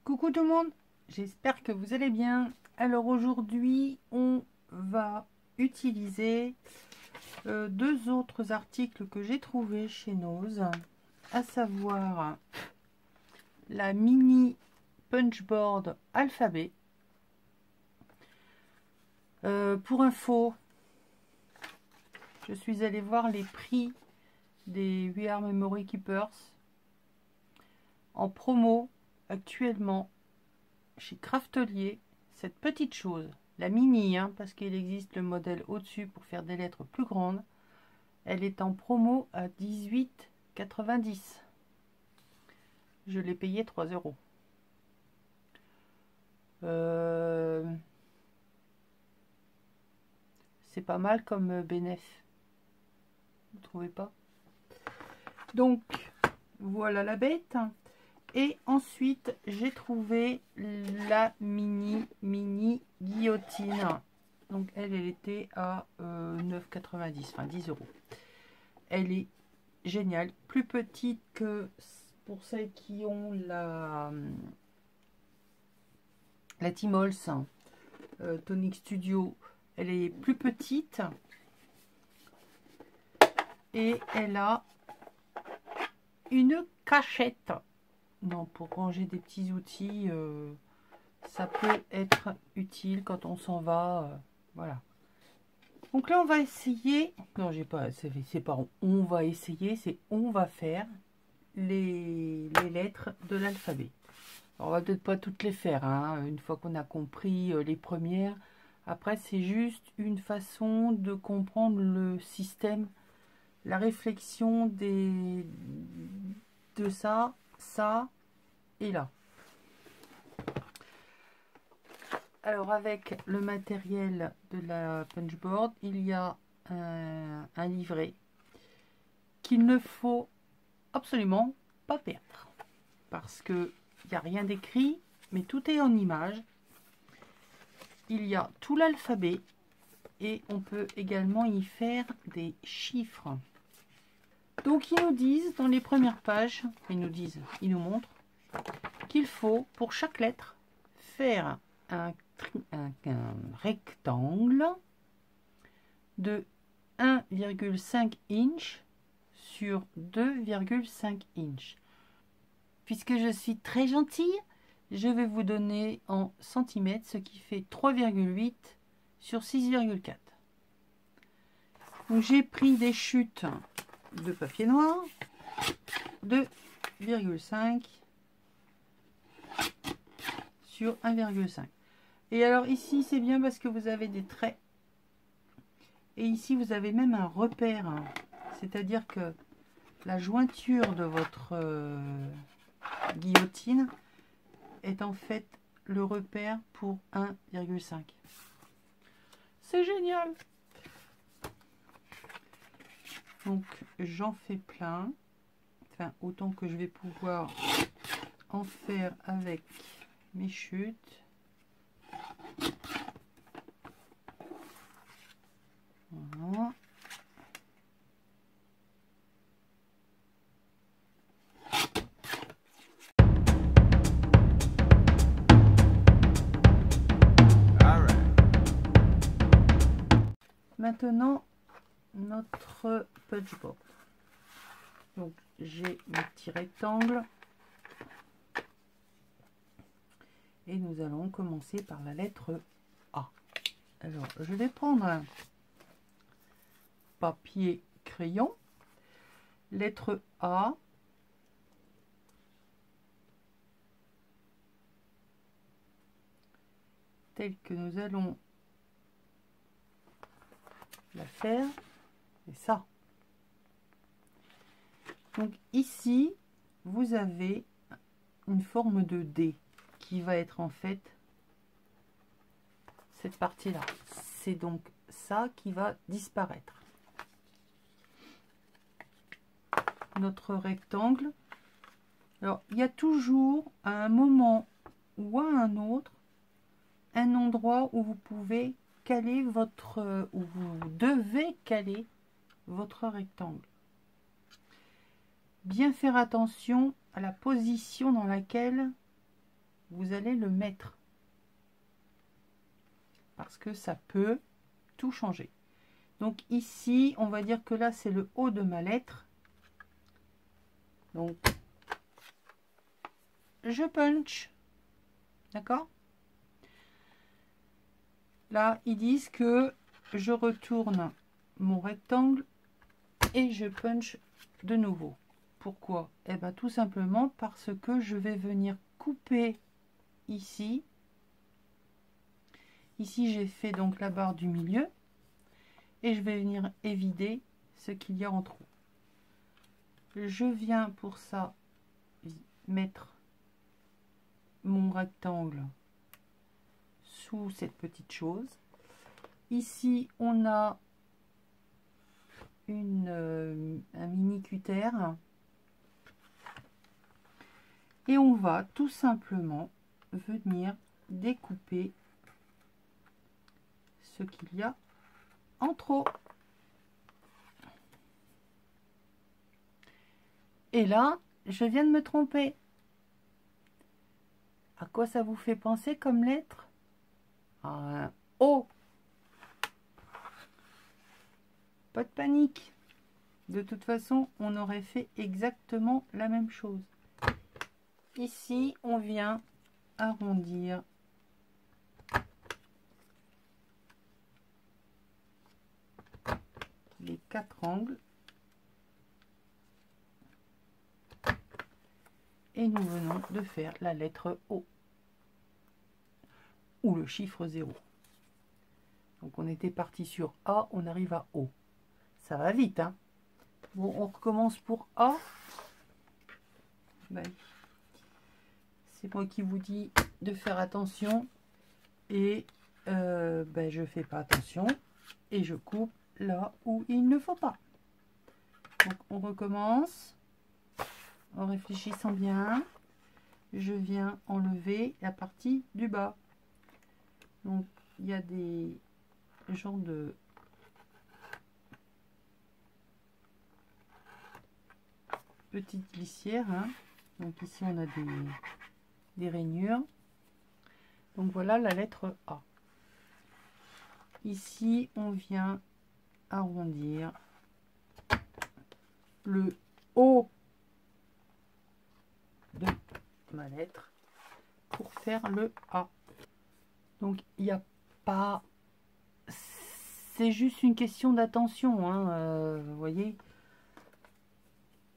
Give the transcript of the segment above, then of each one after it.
Coucou tout le monde, j'espère que vous allez bien. Alors aujourd'hui, on va utiliser deux autres articles que j'ai trouvés chez Nose, à savoir la mini punchboard alphabet. Pour info, je suis allée voir les prix des We Are Memory Keepers en promo actuellement chez Craftelier. Cette petite chose, la mini, parce qu'il existe le modèle au-dessus pour faire des lettres plus grandes, elle est en promo à 18,90 €. Je l'ai payé 3 €. C'est pas mal comme bénéf, vous trouvez pas? Donc voilà la bête. Et ensuite j'ai trouvé la mini guillotine. Donc elle était à 9,90 €, enfin 10 €. Elle est géniale, plus petite que pour celles qui ont la Timols Tonic Studio. Elle est plus petite et elle a une cachette. Non, pour ranger des petits outils, ça peut être utile quand on s'en va. Voilà. Donc là, on va essayer. Non, j'ai pas. C'est pas on va essayer, c'est on va faire les lettres de l'alphabet. On va peut-être pas toutes les faire, une fois qu'on a compris les premières. Après, c'est juste une façon de comprendre le système, la réflexion de ça et là. Alors avec le matériel de la punchboard, il y a un livret qu'il ne faut absolument pas perdre, parce que il n'y a rien d'écrit, mais tout est en image. Il y a tout l'alphabet et on peut également y faire des chiffres. Donc ils nous disent dans les premières pages, ils nous montrent qu'il faut pour chaque lettre faire un rectangle de 1,5 inch sur 2,5 inch. Puisque je suis très gentille, je vais vous donner en centimètres, ce qui fait 3,8 sur 6,4. Donc j'ai pris des chutes de papier noir, 2,5 sur 1,5. Et alors ici c'est bien parce que vous avez des traits. Et ici vous avez même un repère. C'est-à-dire que la jointure de votre guillotine est en fait le repère pour 1,5. C'est génial. Donc j'en fais plein. Enfin autant que je vais pouvoir en faire avec mes chutes. Voilà. Maintenant notre punchboard. Donc j'ai mes petits rectangles et nous allons commencer par la lettre A. Alors je vais prendre un papier crayon, lettre A, telle que nous allons la faire, c'est ça. Donc ici vous avez une forme de D qui va être en fait cette partie là. C'est donc ça qui va disparaître. Notre rectangle. Alors il y a toujours à un moment ou à un autre un endroit où vous pouvez caler votre, où vous devez caler votre rectangle. Bien faire attention à la position dans laquelle vous allez le mettre. Parce que ça peut tout changer. Donc ici, on va dire que là, c'est le haut de ma lettre. Donc, je punch. D'accord? Là, ils disent que je retourne mon rectangle et je punch de nouveau. Pourquoi? Eh bien, tout simplement parce que je vais venir couper ici. Ici, j'ai fait donc la barre du milieu et je vais venir évider ce qu'il y a en trop. Je viens pour ça mettre mon rectangle sous cette petite chose. Ici, on a un mini cutter et on va tout simplement venir découper ce qu'il y a en trop. Et là, je viens de me tromper. À quoi ça vous fait penser comme lettre? À un O. Pas de panique. De toute façon, on aurait fait exactement la même chose. Ici, on vient arrondir les 4 angles. Et nous venons de faire la lettre O. Ou le chiffre 0. Donc on était parti sur A, on arrive à O. Ça va vite, hein? Bon, on recommence pour A. Ben, c'est moi qui vous dis de faire attention. Et ben, je fais pas attention. Et je coupe là où il ne faut pas. Donc on recommence. En réfléchissant bien. Je viens enlever la partie du bas. Donc il y a des genres de petites glissières, hein. Donc ici on a des rainures. Donc voilà la lettre A. Ici on vient arrondir le haut de ma lettre pour faire le A. Donc il n'y a pas, c'est juste une question d'attention, hein, vous voyez.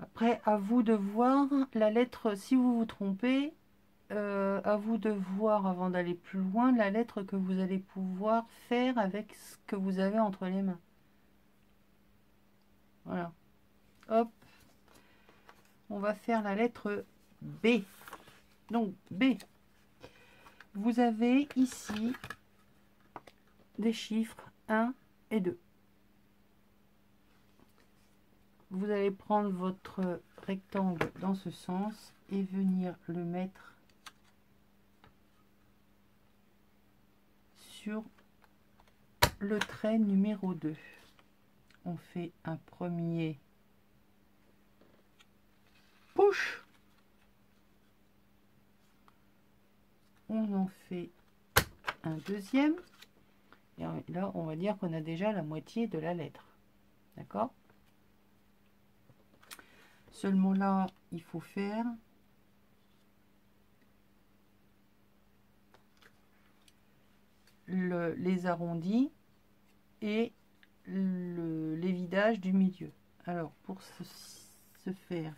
Après, à vous de voir la lettre, si vous vous trompez, à vous de voir avant d'aller plus loin la lettre que vous allez pouvoir faire avec ce que vous avez entre les mains. Voilà. Hop. On va faire la lettre B. Donc, B. Vous avez ici des chiffres 1 et 2. Vous allez prendre votre rectangle dans ce sens et venir le mettre sur le trait numéro 2. On fait un premier push. On en fait un deuxième. Et là, on va dire qu'on a déjà la moitié de la lettre. D'accord? Seulement là, il faut faire les arrondis et l'évidage du milieu. Alors, pour ce faire,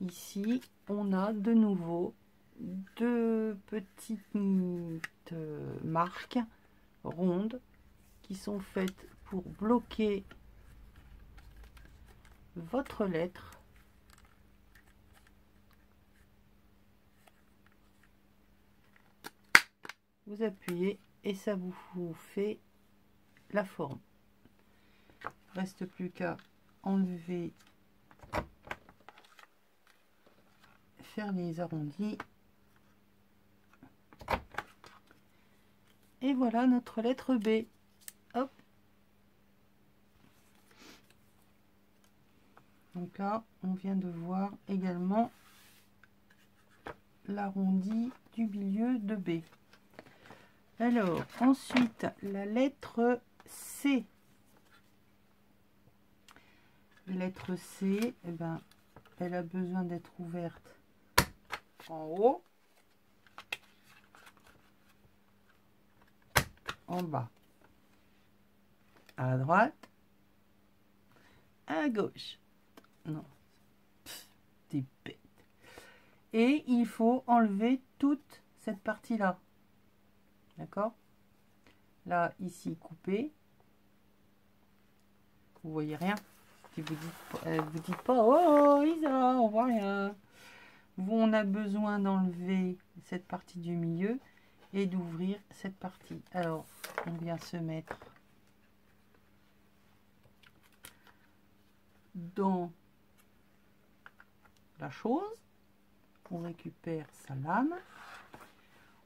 ici, on a de nouveau deux petites marques rondes qui sont faites pour bloquer votre lettre. Vous appuyez et ça vous fait la forme. Reste plus qu'à enlever, faire les arrondis. Et voilà notre lettre B. Hop. Donc là, on vient de voir également l'arrondi du milieu de B. Alors, ensuite, la lettre C. La lettre C, eh ben, elle a besoin d'être ouverte en haut, en bas, à droite, à gauche. Non, t'es bête. Et il faut enlever toute cette partie-là. D'accord? Là, ici, coupé. Vous voyez rien. Si vous dites pas, oh Isa, on voit rien. On a besoin d'enlever cette partie du milieu et d'ouvrir cette partie. Alors, on vient se mettre dans la chose. On récupère sa lame.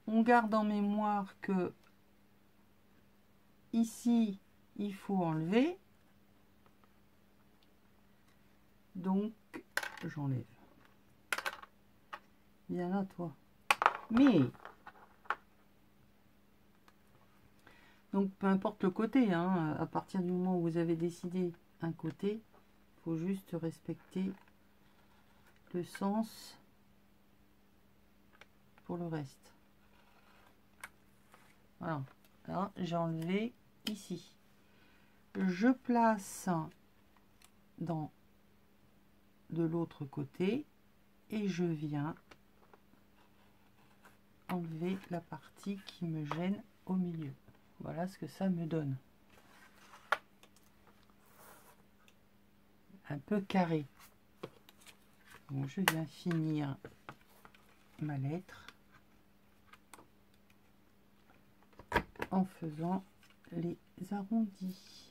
On garde en mémoire que ici, il faut enlever. Donc, j'enlève. Viens là, toi. Mais, donc, peu importe le côté, hein, à partir du moment où vous avez décidé un côté, il faut juste respecter le sens pour le reste. Voilà. Là, j'ai enlevé ici. Je place dans de l'autre côté et je viens enlever la partie qui me gêne au milieu. Voilà ce que ça me donne. Un peu carré. Donc je viens finir ma lettre en faisant les arrondis.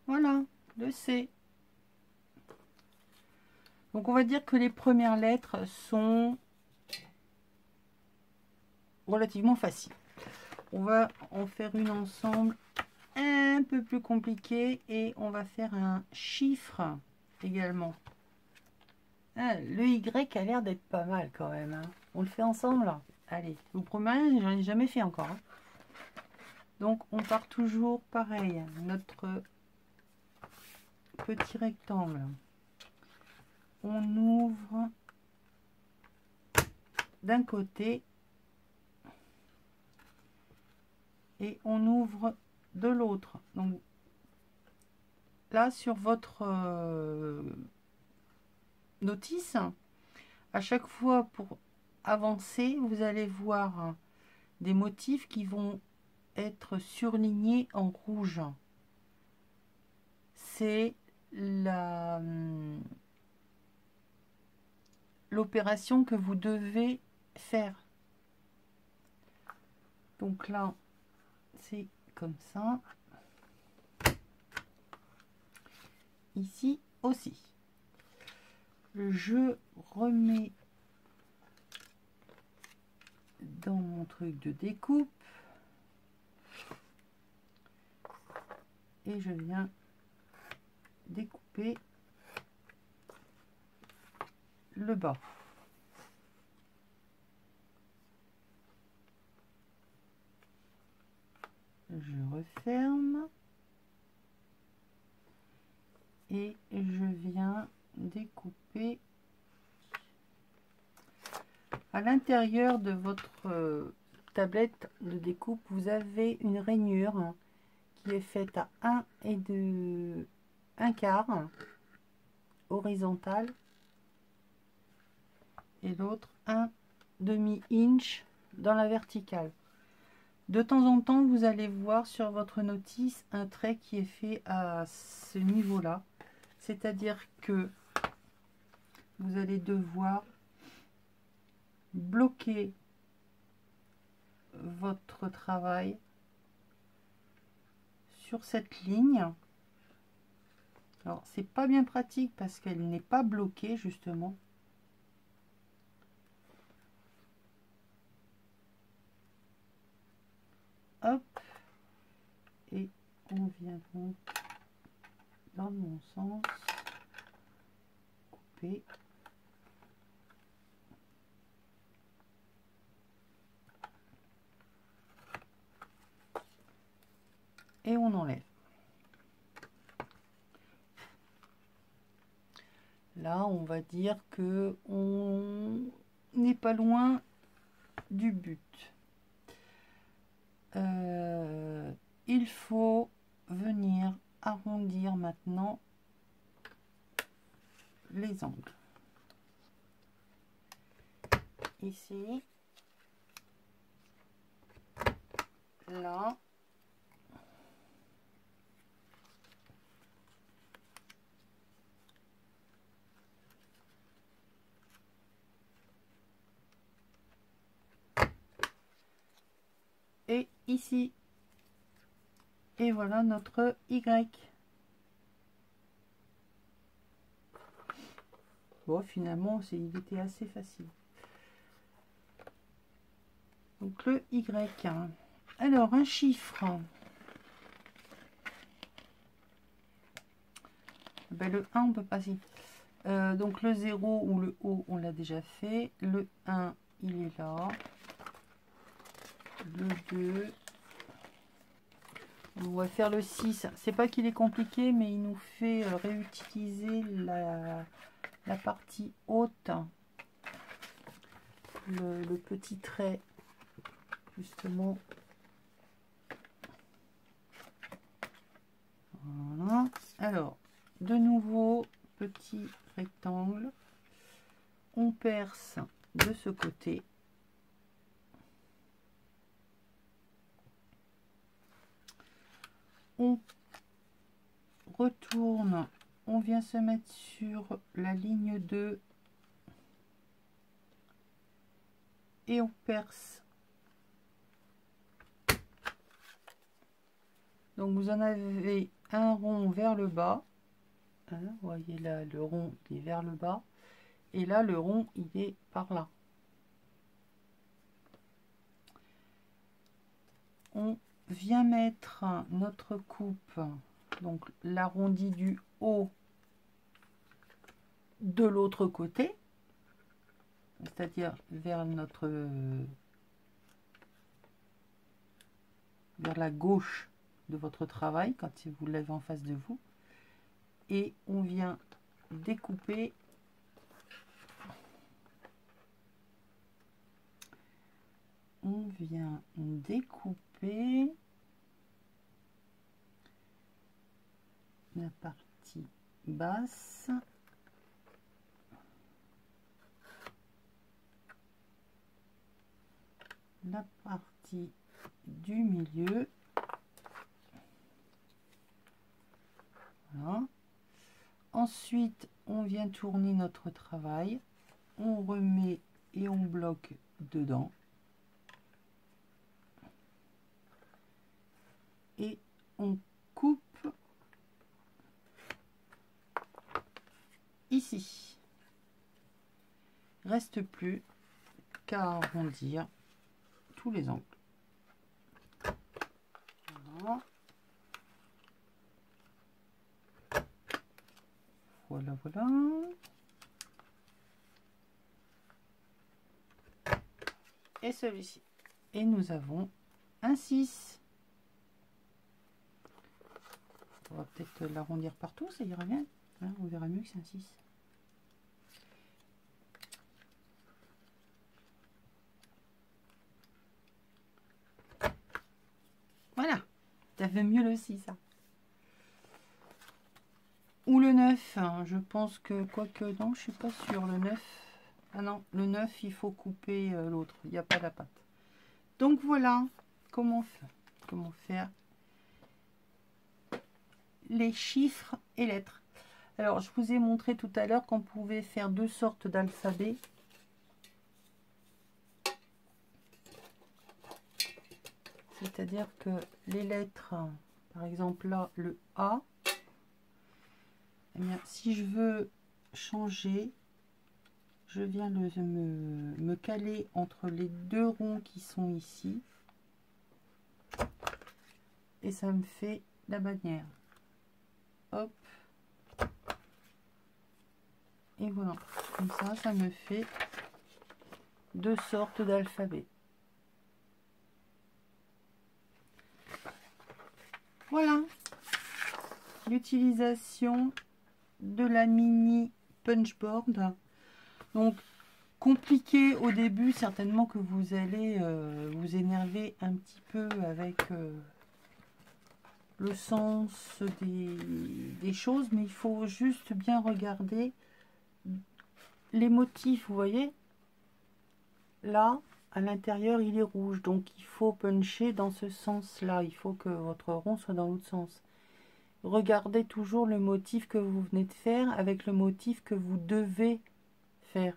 Voilà, le C. Donc on va dire que les premières lettres sont relativement faciles. On va en faire une ensemble un peu plus compliquée et on va faire un chiffre également. Ah, le Y a l'air d'être pas mal quand même. Hein. On le fait ensemble là. Allez, je vous promets, j'en ai jamais fait encore. Hein. Donc on part toujours pareil. Notre petit rectangle. On ouvre d'un côté et on ouvre de l'autre. Donc là sur votre notice, à chaque fois pour avancer, vous allez voir des motifs qui vont être surlignés en rouge. C'est l'opération que vous devez faire. Donc là, c'est comme ça. Ici aussi. Je remets dans mon truc de découpe. Et je viens découper le bas. Je referme et je viens découper à l'intérieur de votre tablette de découpe. Vous avez une rainure qui est faite à 1 et de 1/4 horizontale et l'autre 1/2 inch dans la verticale. De temps en temps, vous allez voir sur votre notice un trait qui est fait à ce niveau-là. C'est-à-dire que vous allez devoir bloquer votre travail sur cette ligne. Alors, c'est pas bien pratique parce qu'elle n'est pas bloquée, justement. hop, et on vient donc dans le bon sens couper. Et on enlève. Là, on va dire que on n'est pas loin du but. Il faut venir arrondir maintenant les angles. Ici, là, et ici. Et voilà notre Y. Bon, finalement, il était assez facile. Donc le Y. Alors, un chiffre. Ben, le 1, on peut pas si. Donc le 0 ou le O, on l'a déjà fait. Le 1, il est là. Le 2. On va faire le 6. C'est pas qu'il est compliqué, mais il nous fait réutiliser la partie haute. Le petit trait, justement. Voilà. Alors, de nouveau, petit rectangle. On perce de ce côté. On retourne, on vient se mettre sur la ligne 2 et on perce. Donc vous en avez un rond vers le bas, hein, vous voyez là le rond il est vers le bas et là le rond il est par là. On vient mettre notre coupe, donc l'arrondi du haut de l'autre côté, c'est-à-dire vers vers la gauche de votre travail quand vous l'avez en face de vous, et on vient découper la partie basse, la partie du milieu, voilà. Ensuite on vient tourner notre travail, on remet et on bloque dedans et on coupe ici. Reste plus qu'à arrondir tous les angles. Voilà. Voilà, voilà. Et celui-ci. Et nous avons un 6. On va peut-être l'arrondir partout, ça ira bien. Hein, on verra mieux que c'est un 6. Voilà. Ça fait mieux le 6, ça. Ou le 9, hein, je pense que, quoique, non, je suis pas sûre, le 9. Ah non, le 9, il faut couper l'autre, il n'y a pas la patte. Donc voilà comment faire les chiffres et lettres. Alors, je vous ai montré tout à l'heure qu'on pouvait faire deux sortes d'alphabet. C'est-à-dire que les lettres, par exemple là, le A, eh bien, si je veux changer, je viens me caler entre les deux ronds qui sont ici. et ça me fait la bannière. Hop. Et voilà. Comme ça me fait deux sortes d'alphabet. Voilà. L'utilisation de la mini punchboard. Donc, compliqué au début, certainement que vous allez vous énerver un petit peu avec le sens des choses, mais il faut juste bien regarder les motifs. Vous voyez, là, à l'intérieur, il est rouge, donc il faut puncher dans ce sens-là. Il faut que votre rond soit dans l'autre sens. Regardez toujours le motif que vous venez de faire avec le motif que vous devez faire.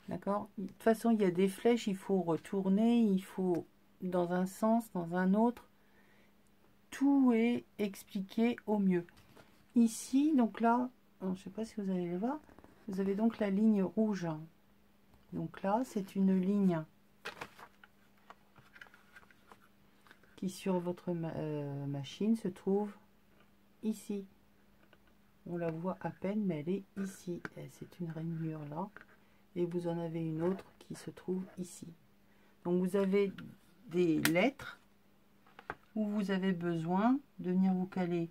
D'accord? De toute façon, il y a des flèches, il faut retourner, il faut dans un sens, dans un autre. Tout est expliqué au mieux. Ici, donc là, je ne sais pas si vous allez le voir, vous avez donc la ligne rouge. Donc là, c'est une ligne qui sur votre machine se trouve ici. On la voit à peine, mais elle est ici. C'est une rainure là. Et vous en avez une autre qui se trouve ici. Donc vous avez des lettres où vous avez besoin de venir vous caler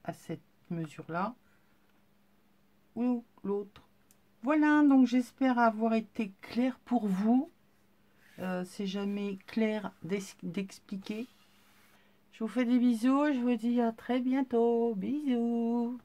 à cette mesure là ou l'autre. Voilà, donc j'espère avoir été clair pour vous. C'est jamais clair d'expliquer. Je vous fais des bisous, je vous dis à très bientôt. Bisous.